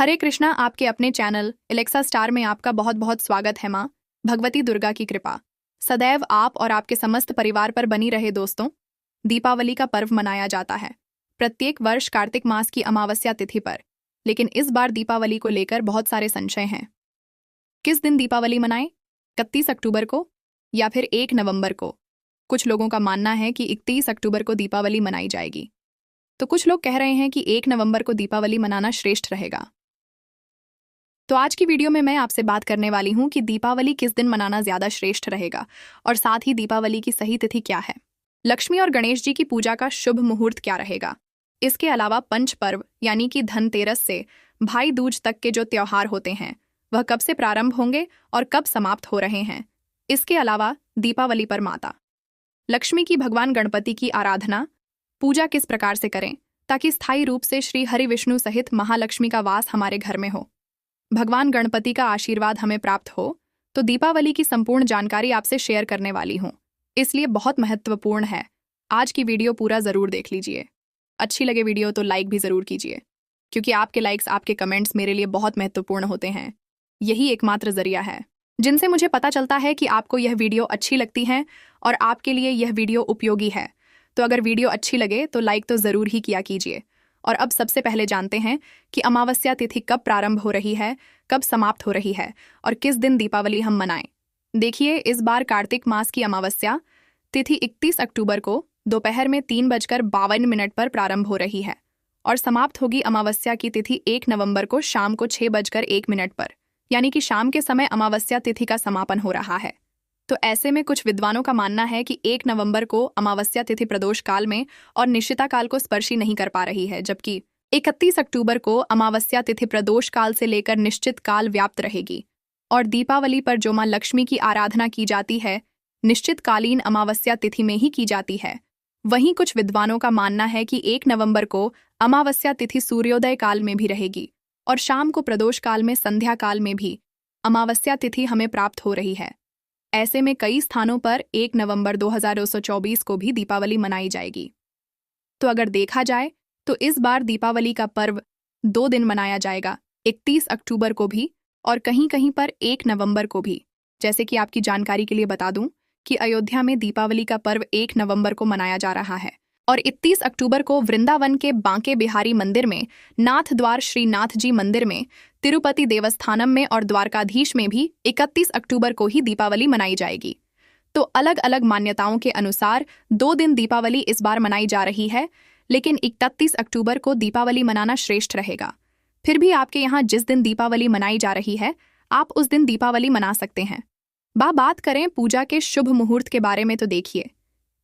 हरे कृष्णा। आपके अपने channel Alexa star में आपका बहुत बहुत स्वागत है। माँ भगवती दुर्गा की कृपा सदैव आप और आपके समस्त परिवार पर बनी रहे। दोस्तों, दीपावली का पर्व मनाया जाता है प्रत्येक वर्ष कार्तिक मास की अमावस्या तिथि पर, लेकिन इस बार दीपावली को लेकर बहुत सारे संशय हैं। किस दिन दीपावली मनाएं? 31 अक्टूबर को या फिर 1 नवंबर को? कुछ लोगों का मानना है कि 31 अक्टूबर को दीपावली मनाई जाएगी, तो कुछ लोग कह रहे हैं कि 1 नवंबर को दीपावली मनाना श्रेष्ठ रहेगा। तो आज की वीडियो में मैं आपसे बात करने वाली हूं कि दीपावली किस दिन मनाना ज्यादा श्रेष्ठ रहेगा और साथ ही दीपावली की सही तिथि क्या है। लक्ष्मी और गणेश जी की पूजा का शुभ मुहूर्त क्या रहेगा। इसके अलावा पंच पर्व यानी कि धनतेरस से भाई दूज तक के जो त्योहार होते हैं वह कब से प्रारंभ होंगे और कब समाप्त हो रहे हैं। इसके अलावा दीपावली पर माता लक्ष्मी की भगवान गणपति की आराधना पूजा किस प्रकार से करें ताकि स्थायी रूप से श्री हरि विष्णु सहित महालक्ष्मी का वास हमारे घर में हो, भगवान गणपति का आशीर्वाद हमें प्राप्त हो। तो दीपावली की संपूर्ण जानकारी आपसे शेयर करने वाली हूं, इसलिए बहुत महत्वपूर्ण है। आज की वीडियो पूरा जरूर देख लीजिए। अच्छी लगे वीडियो तो लाइक भी जरूर कीजिए, क्योंकि आपके लाइक्स, आपके कमेंट्स मेरे लिए बहुत महत्वपूर्ण होते हैं। यही एकमात्र जरिया है जिनसे मुझे पता चलता है कि आपको यह वीडियो अच्छी लगती है और आपके लिए यह वीडियो उपयोगी है। तो अगर वीडियो अच्छी लगे तो लाइक तो जरूर ही किया कीजिए। और अब सबसे पहले जानते हैं कि अमावस्या तिथि कब प्रारंभ हो रही है, कब समाप्त हो रही है और किस दिन दीपावली हम मनाएं। देखिए, इस बार कार्तिक मास की अमावस्या तिथि 31 अक्टूबर को दोपहर में 3:52 पर प्रारंभ हो रही है और समाप्त होगी अमावस्या की तिथि 1 नवंबर को शाम को 6:01 पर, यानी कि शाम के समय अमावस्या तिथि का समापन हो रहा है। तो ऐसे में कुछ विद्वानों का मानना है कि 1 नवंबर को अमावस्या तिथि प्रदोष काल में और निश्चिता काल को स्पर्शी नहीं कर पा रही है, जबकि 31 अक्टूबर को अमावस्या तिथि प्रदोष काल से लेकर निश्चित काल व्याप्त रहेगी। और दीपावली पर जो मां लक्ष्मी की आराधना की जाती है निश्चित कालीन अमावस्या तिथि में ही की जाती है। वहीं कुछ विद्वानों का मानना है कि 1 नवंबर को अमावस्या तिथि सूर्योदय काल में भी रहेगी और शाम को प्रदोष काल में संध्या काल में भी अमावस्या तिथि हमें प्राप्त हो रही है। ऐसे में कई स्थानों पर 1 नवंबर 2024 को भी दीपावली मनाई जाएगी। तो अगर देखा जाए तो इस बार दीपावली का पर्व 2 दिन मनाया जाएगा, 31 अक्टूबर को भी और कहीं कहीं पर 1 नवंबर को भी। जैसे कि आपकी जानकारी के लिए बता दूं कि अयोध्या में दीपावली का पर्व 1 नवंबर को मनाया जा रहा है और 31 अक्टूबर को वृंदावन के बांके बिहारी मंदिर में, नाथ द्वार श्रीनाथ जी मंदिर में, तिरुपति देवस्थानम में और द्वारकाधीश में भी 31 अक्टूबर को ही दीपावली मनाई जाएगी। तो अलग अलग मान्यताओं के अनुसार 2 दिन दीपावली इस बार मनाई जा रही है, लेकिन 31 अक्टूबर को दीपावली मनाना श्रेष्ठ रहेगा। फिर भी आपके यहाँ जिस दिन दीपावली मनाई जा रही है आप उस दिन दीपावली मना सकते हैं। बात करें पूजा के शुभ मुहूर्त के बारे में तो देखिए,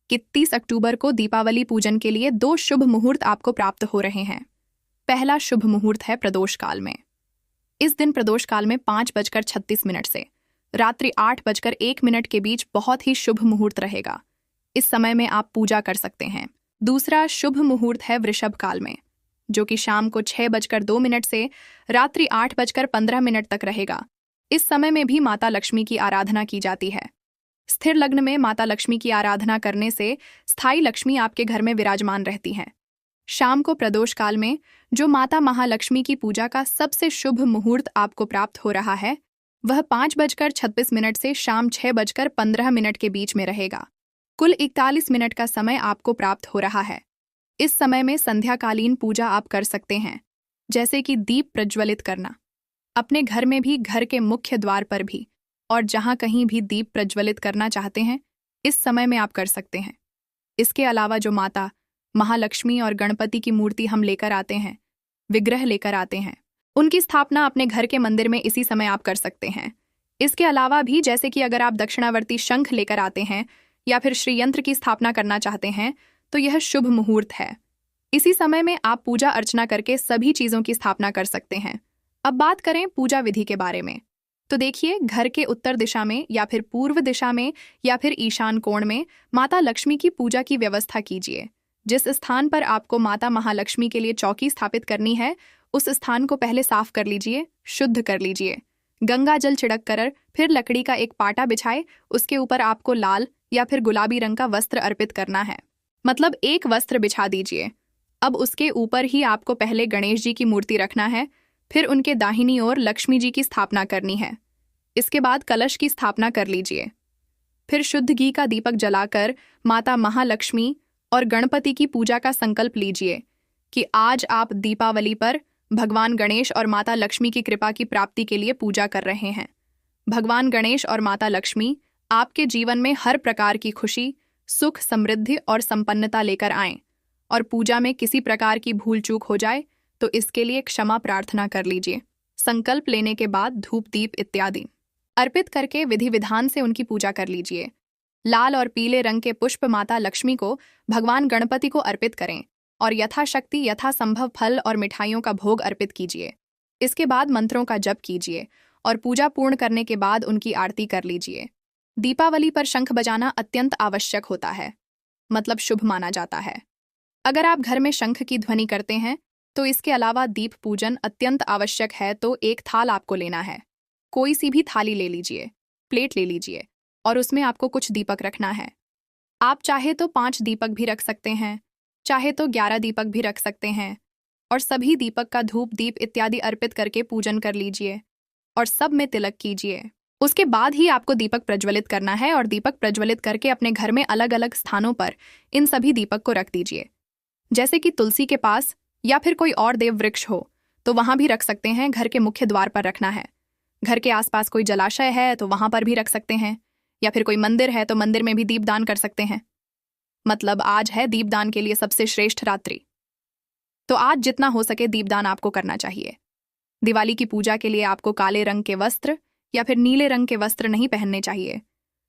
31 अक्टूबर को दीपावली पूजन के लिए 2 शुभ मुहूर्त आपको प्राप्त हो रहे हैं। पहला शुभ मुहूर्त है प्रदोष काल में। इस दिन प्रदोष काल में 5:36 से रात्रि 8:01 के बीच बहुत ही शुभ मुहूर्त रहेगा। इस समय में आप पूजा कर सकते हैं। दूसरा शुभ मुहूर्त है वृषभ काल में, जो कि शाम को 6:02 से रात्रि 8:15 तक रहेगा। इस समय में भी माता लक्ष्मी की आराधना की जाती है। स्थिर लग्न में माता लक्ष्मी की आराधना करने से स्थायी लक्ष्मी आपके घर में विराजमान रहती हैं। शाम को प्रदोष काल में जो माता महालक्ष्मी की पूजा का सबसे शुभ मुहूर्त आपको प्राप्त हो रहा है वह 5:36 से शाम 6:15 के बीच में रहेगा। कुल 41 मिनट का समय आपको प्राप्त हो रहा है। इस समय में संध्याकालीन पूजा आप कर सकते हैं, जैसे कि दीप प्रज्वलित करना अपने घर में भी, घर के मुख्य द्वार पर भी, और जहां कहीं भी दीप प्रज्वलित करना चाहते हैं इस समय में आप कर सकते हैं। इसके अलावा जो माता महालक्ष्मी और गणपति की मूर्ति हम लेकर आते हैं, विग्रह लेकर आते हैं, उनकी स्थापना अपने घर के मंदिर में इसी समय आप कर सकते हैं। इसके अलावा भी जैसे कि अगर आप दक्षिणावर्ती शंख लेकर आते हैं या फिर श्री यंत्र की स्थापना करना चाहते हैं तो यह शुभ मुहूर्त है। इसी समय में आप पूजा अर्चना करके सभी चीजों की स्थापना कर सकते हैं। अब बात करें पूजा विधि के बारे में तो देखिए, घर के उत्तर दिशा में या फिर पूर्व दिशा में या फिर ईशान कोण में माता लक्ष्मी की पूजा की व्यवस्था कीजिए। जिस स्थान पर आपको माता महालक्ष्मी के लिए चौकी स्थापित करनी है उस स्थान को पहले साफ कर लीजिए, शुद्ध कर लीजिए। गंगा जल छिड़क कर फिर लकड़ी का एक पाटा बिछाए, उसके ऊपर आपको लाल या फिर गुलाबी रंग का वस्त्र अर्पित करना है, मतलब एक वस्त्र बिछा दीजिए। अब उसके ऊपर ही आपको पहले गणेश जी की मूर्ति रखना है, फिर उनके दाहिनी ओर लक्ष्मी जी की स्थापना करनी है। इसके बाद कलश की स्थापना कर लीजिए। फिर शुद्ध घी का दीपक जलाकर माता महालक्ष्मी और गणपति की पूजा का संकल्प लीजिए कि आज आप दीपावली पर भगवान गणेश और माता लक्ष्मी की कृपा की प्राप्ति के लिए पूजा कर रहे हैं। भगवान गणेश और माता लक्ष्मी आपके जीवन में हर प्रकार की खुशी, सुख, समृद्धि और संपन्नता लेकर आएं और पूजा में किसी प्रकार की भूल चूक हो जाए तो इसके लिए क्षमा प्रार्थना कर लीजिए। संकल्प लेने के बाद धूप दीप इत्यादि अर्पित करके विधि विधान से उनकी पूजा कर लीजिए। लाल और पीले रंग के पुष्प माता लक्ष्मी को भगवान गणपति को अर्पित करें और यथाशक्ति यथासंभव फल और मिठाइयों का भोग अर्पित कीजिए। इसके बाद मंत्रों का जप कीजिए और पूजा पूर्ण करने के बाद उनकी आरती कर लीजिए। दीपावली पर शंख बजाना अत्यंत आवश्यक होता है, मतलब शुभ माना जाता है। अगर आप घर में शंख की ध्वनि करते हैं तो इसके अलावा दीप पूजन अत्यंत आवश्यक है। तो एक थाल आपको लेना है, कोई सी भी थाली ले लीजिए, प्लेट ले लीजिए और उसमें आपको कुछ दीपक रखना है। आप चाहे तो 5 दीपक भी रख सकते हैं, चाहे तो 11 दीपक भी रख सकते हैं और सभी दीपक का धूप दीप इत्यादि अर्पित करके पूजन कर लीजिए और सब में तिलक कीजिए। उसके बाद ही आपको दीपक प्रज्वलित करना है और दीपक प्रज्वलित करके अपने घर में अलग अलग स्थानों पर इन सभी दीपक को रख दीजिए। जैसे कि तुलसी के पास या फिर कोई और देव वृक्ष हो तो वहां भी रख सकते हैं। घर के मुख्य द्वार पर रखना है। घर के आसपास कोई जलाशय है तो वहां पर भी रख सकते हैं, या फिर कोई मंदिर है तो मंदिर में भी दीपदान कर सकते हैं। मतलब आज है दीपदान के लिए सबसे श्रेष्ठ रात्रि, तो आज जितना हो सके दीपदान आपको करना चाहिए। दिवाली की पूजा के लिए आपको काले रंग के वस्त्र या फिर नीले रंग के वस्त्र नहीं पहनने चाहिए।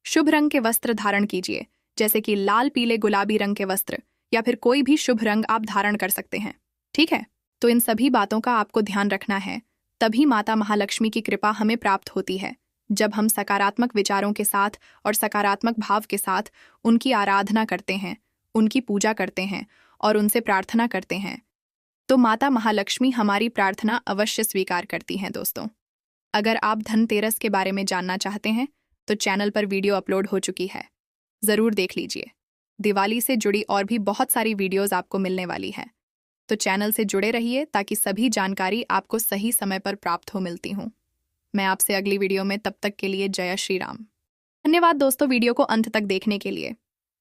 शुभ रंग के वस्त्र धारण कीजिए, जैसे कि लाल, पीले, गुलाबी रंग के वस्त्र या फिर कोई भी शुभ रंग आप धारण कर सकते हैं। ठीक है, तो इन सभी बातों का आपको ध्यान रखना है, तभी माता महालक्ष्मी की कृपा हमें प्राप्त होती है। जब हम सकारात्मक विचारों के साथ और सकारात्मक भाव के साथ उनकी आराधना करते हैं, उनकी पूजा करते हैं और उनसे प्रार्थना करते हैं, तो माता महालक्ष्मी हमारी प्रार्थना अवश्य स्वीकार करती हैं। दोस्तों, अगर आप धनतेरस के बारे में जानना चाहते हैं तो चैनल पर वीडियो अपलोड हो चुकी है, ज़रूर देख लीजिए। दिवाली से जुड़ी और भी बहुत सारी वीडियोस आपको मिलने वाली है, तो चैनल से जुड़े रहिए ताकि सभी जानकारी आपको सही समय पर प्राप्त हो मिलती हूँ। मैं आपसे अगली वीडियो में, तब तक के लिए जय श्री राम। धन्यवाद दोस्तों वीडियो को अंत तक देखने के लिए।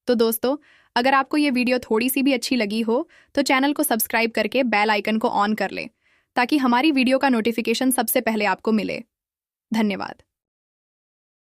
तो दोस्तों, अगर आपको ये वीडियो थोड़ी सी भी अच्छी लगी हो तो चैनल को सब्सक्राइब करके बेल आइकन को ऑन कर लें ताकि हमारी वीडियो का नोटिफिकेशन सबसे पहले आपको मिले। धन्यवाद।